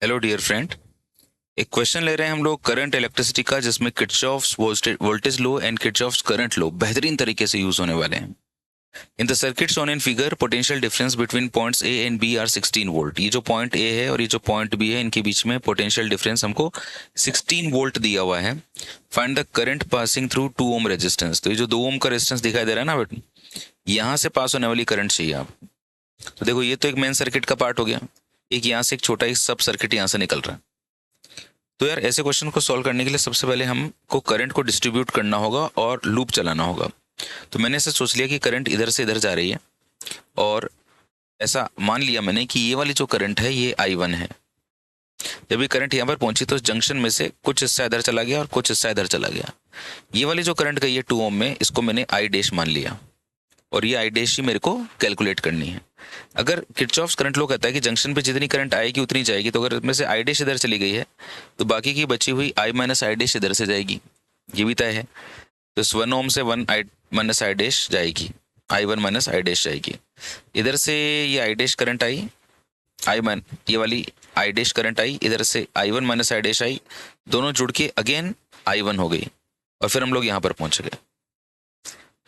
Hello dear friend. एक question ले रहे हैं हम लोग करंट इलेक्ट्रिसिटी का, जिसमें Kirchhoff's voltage law and Kirchhoff's current law बेहतरीन तरीके से यूज होने वाले हैं। In the circuit shown in figure potential difference between points A and B are 16 volt. ये जो पॉइंट ए है और ये जो पॉइंट बी है, इनके बीच में पोटेंशियल डिफरेंस हमको 16 वोल्ट दिया हुआ है। Find the current passing through 2 ohm resistance. तो ये जो 2 ओम का रेजिस्टेंस दिखाई दे रहा है ना बेटा, यहाँ से पास होने वाली करंट चाहिए आप। तो देखो, ये तो एक मेन सर्किट का पार्ट हो गया। एक यहाँ से एक छोटा एक सब सर्किट यहाँ से निकल रहा है। तो यार, ऐसे क्वेश्चन को सॉल्व करने के लिए सबसे पहले हमको करंट को डिस्ट्रीब्यूट करना होगा और लूप चलाना होगा। तो मैंने ऐसे सोच लिया कि करंट इधर से इधर जा रही है, और ऐसा मान लिया मैंने कि ये वाली जो करंट है ये I1 है। जब ये करंट यहाँ पर पहुंची तो इस जंक्शन में से कुछ हिस्सा इधर चला गया और कुछ हिस्सा इधर चला गया। ये वाली जो करंट गई है 2 ओम में, इसको मैंने आई डैश मान लिया, और ये आई डैश ही मेरे को कैलकुलेट करनी है। अगर किरचॉफ्स करंट लॉ कहता है कि जंक्शन पे जितनी करंट आएगी उतनी जाएगी, तो अगर इसमें से आई डैश इधर चली गई है तो बाकी की बची हुई आई माइनस आई डैश इधर से जाएगी, ये भी तय है। तो इस 1 ओम से 1 आई माइनस आई डैश जाएगी, I1 माइनस आई डैश जाएगी। इधर से ये आई डैश करंट आई, ये वाली आई डैश करंट आई, इधर से I1 minus I dash I, दोनों जुड़ के अगेन I1 हो गई, और फिर हम लोग यहाँ पर पहुंच गए।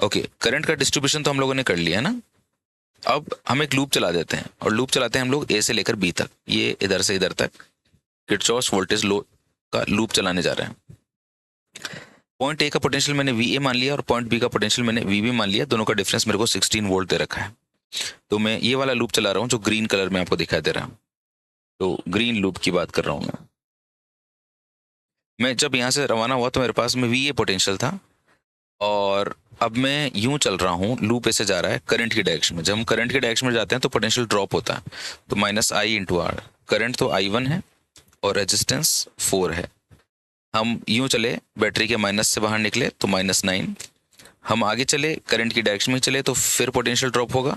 ओके, करंट का डिस्ट्रीब्यूशन तो हम लोगों ने कर लिया है ना। अब हम एक लूप चला देते हैं, और लूप चलाते हैं हम लोग ए से लेकर बी तक, ये इधर से इधर तक किरचॉफ्स वोल्टेज लॉ का लूप चलाने जा रहे हैं। पॉइंट ए का पोटेंशियल मैंने वी ए मान लिया और पॉइंट बी का पोटेंशियल मैंने वी बी मान लिया। दोनों का डिफरेंस मेरे को 16 वोल्ट दे रखा है। तो मैं ये वाला लूप चला रहा हूँ जो ग्रीन कलर में आपको दिखाई दे रहा है। तो ग्रीन लूप की बात कर रहा हूँ मैं जब यहाँ से रवाना हुआ तो मेरे पास में वी ए पोटेंशियल था, और अब मैं यूं चल रहा हूँ, लूप ऐसे जा रहा है करंट की डायरेक्शन में। जब हम करंट की डायरेक्शन में जाते हैं तो पोटेंशियल ड्रॉप होता है, तो minus I into R. Current तो I1 है और रेजिस्टेंस 4 है। हम यूं चले, बैटरी के माइनस से बाहर निकले तो -9। हम आगे चले, करंट की डायरेक्शन में चले, तो फिर पोटेंशियल ड्रॉप होगा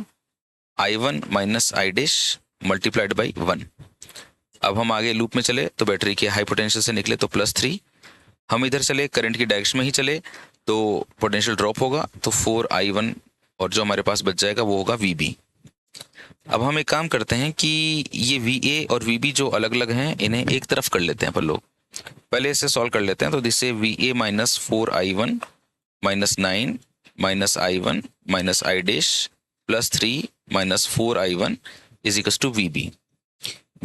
I1 minus I dash multiplied by 1। अब हम आगे लूप में चले तो बैटरी के हाई पोटेंशियल से निकले तो +3। हम इधर चले, करंट की डायरेक्शन में ही चले, तो पोटेंशियल ड्रॉप होगा, तो 4I1, और जो हमारे पास बच जाएगा वो होगा VB। अब हम एक काम करते हैं कि ये VA और VB जो अलग अलग हैं, इन्हें एक तरफ कर लेते हैं अपन लोग। पहले इसे सॉल्व कर लेते हैं। तो जिससे VA minus 4I1 minus 9 minus I1 minus I dash +3 minus 4I1 is equal to VB।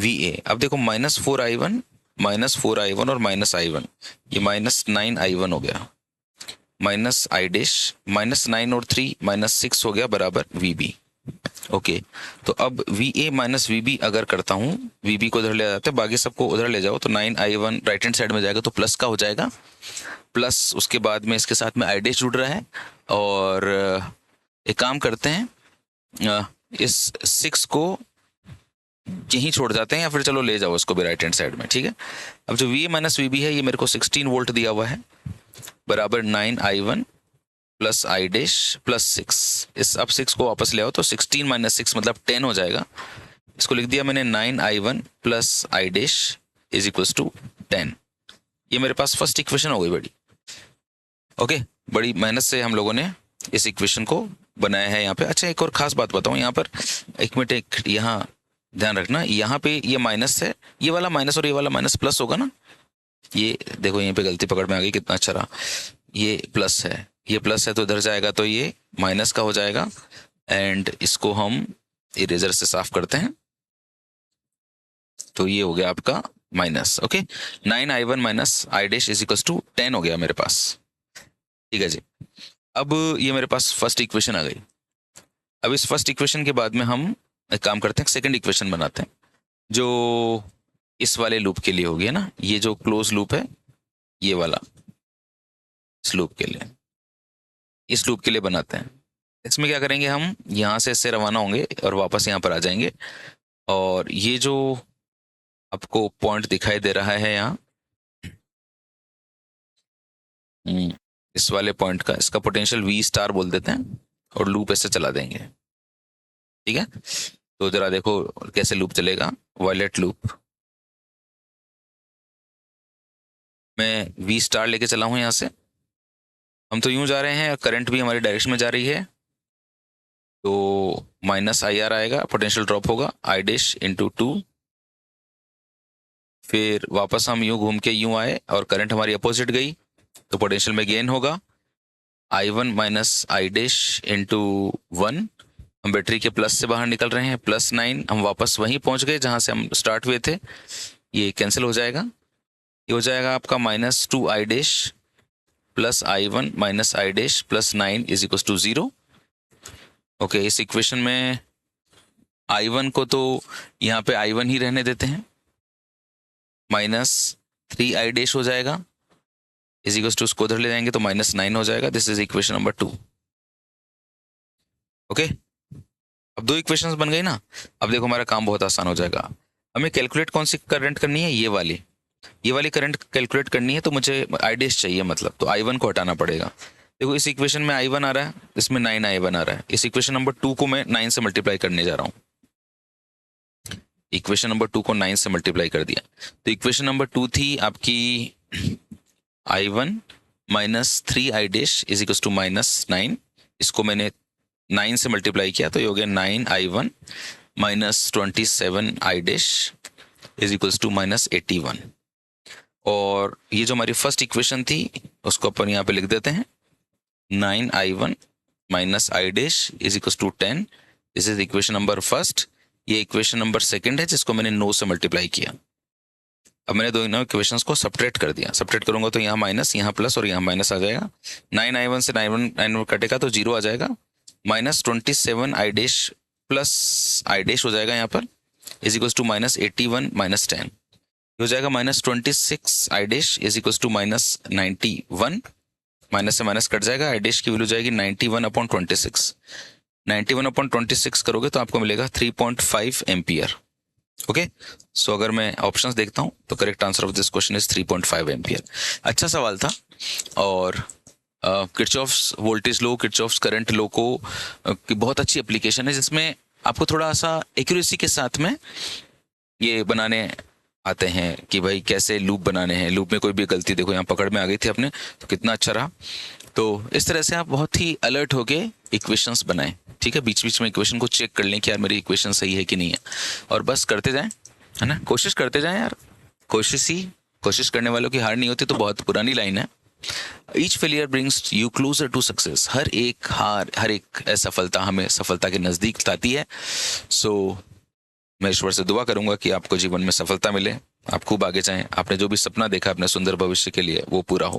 VA, अब देखो -4I1 और -I1, ये -9I1 हो गया, माइनस आई डैश -9 और 3 -6 हो गया बराबर VB। ओके, तो अब VA माइनस VB अगर करता हूँ, VB को उधर ले जाते हैं, बाकी सबको उधर ले जाओ, तो 9I1 राइट हैंड साइड में जाएगा तो प्लस का हो जाएगा, प्लस उसके बाद में इसके साथ में आई डैश जुड़ रहा है। और एक काम करते हैं, इस 6 को यहीं छोड़ जाते हैं, या फिर चलो ले जाओ इसको भी राइट हैंड साइड में, ठीक है। अब जो VA माइनस VB है, ये मेरे को 16 वोल्ट दिया हुआ है, बराबर 9I1 plus I dash plus 6। इस अब 6 को वापस ले आओ तो 16 माइनस 6 मतलब 10 हो जाएगा। इसको लिख दिया मैंने 9I1 plus I dash is equals to 10। ये मेरे पास फर्स्ट इक्वेशन हो गई बड़ी। ओके, बड़ी मेहनत से हम लोगों ने इस इक्वेशन को बनाया है यहाँ पे। अच्छा, एक और खास बात बताऊँ यहाँ पर, एक मिनट, एक यहाँ ध्यान रखना, यहाँ पे ये माइनस है, ये वाला माइनस और ये वाला माइनस प्लस होगा ना। ये देखो, यहीं पे गलती पकड़ में आ गई, कितना अच्छा रहा। ये प्लस है, ये प्लस है, तो इधर जाएगा तो ये माइनस का हो जाएगा, एंड इसको हम इरेजर से साफ करते हैं, तो ये हो गया आपका minus. Okay, 9I1 minus I dash is equal to 10 हो गया मेरे पास। ठीक है जी। अब ये मेरे पास फर्स्ट इक्वेशन आ गई। अब इस फर्स्ट इक्वेशन के बाद में हम एक काम करते हैं, सेकंड इक्वेशन बनाते हैं, जो इस वाले लूप के लिए होगी, है ना। ये जो क्लोज लूप है, ये वाला, इस लूप के लिए, इस लूप के लिए बनाते हैं। इसमें क्या करेंगे, हम यहाँ से इससे रवाना होंगे और वापस यहाँ पर आ जाएंगे, और ये जो आपको पॉइंट दिखाई दे रहा है यहाँ, इस वाले पॉइंट का, इसका पोटेंशियल V स्टार बोल देते हैं, और लूप ऐसे चला देंगे। ठीक है, तो जरा देखो कैसे लूप चलेगा। वायलेट लूप, मैं V स्टार लेके चला हूँ यहाँ से। हम तो यूं जा रहे हैं, करंट भी हमारी डायरेक्शन में जा रही है, तो -IR आएगा, पोटेंशियल ड्रॉप होगा I डैश इंटू 2 फिर वापस हम यूं घूम के यूं आए और करंट हमारी अपोजिट गई, तो पोटेंशियल में गेन होगा I1 minus I dash into 1। हम बैटरी के प्लस से बाहर निकल रहे हैं, +9, हम वापस वहीं पहुंच गए जहां से हम स्टार्ट हुए थे। ये कैंसिल हो जाएगा, ये हो जाएगा आपका -2 I dash plus I1 minus I dash plus 9 is equal to 0। Okay, इस इक्वेशन में I1 को तो यहाँ पे I1 ही रहने देते हैं, -3 आई डैश हो जाएगा इज इक्वल टू, उसको उधर ले जाएंगे तो -9 हो जाएगा। This is equation number 2। Okay, अब 2 इक्वेशंस बन गई ना। अब देखो हमारा काम बहुत आसान हो जाएगा। हमें कैलकुलेट कौन सी करंट करनी है, ये वाली करंट कैलकुलेट करनी है, तो मुझे आई डैश चाहिए मतलब, तो I1 को हटाना पड़ेगा। देखो इस इक्वेशन में I1 आ रहा है, इसमें 9 I1 आ रहा है। इस इक्वेशन नंबर 2 को मैं 9 से मल्टीप्लाई करने जा रहा हूँ। इक्वेशन नंबर 2 को 9 से मल्टीप्लाई कर दिया, तो इक्वेशन नंबर 2 थी आपकी I1 minus 3 I dash is equal to -9। इसको मैंने 9 से मल्टीप्लाई किया, तो ये हो गया 9 I1 minus 27 I dash is equal to -81। और ये जो हमारी फर्स्ट इक्वेशन थी उसको अपन यहाँ पे लिख देते हैं, 9 I1 minus I dash is equal to 10। This is equation number first. ये इक्वेशन नंबर सेकंड है जिसको मैंने 9 से मल्टीप्लाई किया। अब मैंने दोनों इक्वेशंस को सब्ट्रैक्ट कर दिया। सब्ट्रैक्ट करूंगा तो यहाँ माइनस, यहाँ प्लस और यहाँ माइनस आ जाएगा। 9 I1 से 9 कटेगा तो 0 आ जाएगा। -27 I dash plus I dash हो जाएगा यहाँ पर, इज इक्वल टू -81 माइनस 10 हो जाएगा। -26 I dash is equal to -91। Minus से माइनस कट जाएगा, आई डैश की वैल्यू जाएगी 91/26। 91/26 करोगे तो आपको मिलेगा 3.5 एम्पियर। ओके, सो अगर मैं ऑप्शंस देखता हूँ तो correct answer of this question is 3.5 ampere. अच्छा सवाल था। और किरचॉफ्स वोल्टेज लो, किरचॉफ्स करंट लो को की बहुत अच्छी एप्लीकेशन है, जिसमें आपको थोड़ा सा एक्यूरेसी के साथ में ये बनाने आते हैं कि भाई कैसे लूप बनाने हैं। लूप में कोई भी गलती, देखो यहाँ पकड़ में आ गई थी अपने, तो कितना अच्छा रहा। तो इस तरह से आप बहुत ही अलर्ट होके इक्वेशंस बनाएं। ठीक है, बीच बीच में इक्वेशन को चेक कर लें कि यार मेरी इक्वेशन सही है कि नहीं है, और बस करते जाएं, है ना, कोशिश करते जाएं यार। कोशिश करने वालों की हार नहीं होती, तो बहुत पुरानी लाइन है। Each failure brings you closer to success. हर एक हार, हर एक असफलता हमें सफलता के नजदीक लाती है। सो मैं ईश्वर से दुआ करूंगा कि आपको जीवन में सफलता मिले, आप खूब आगे जाएं, आपने जो भी सपना देखा अपने सुंदर भविष्य के लिए वो पूरा हो।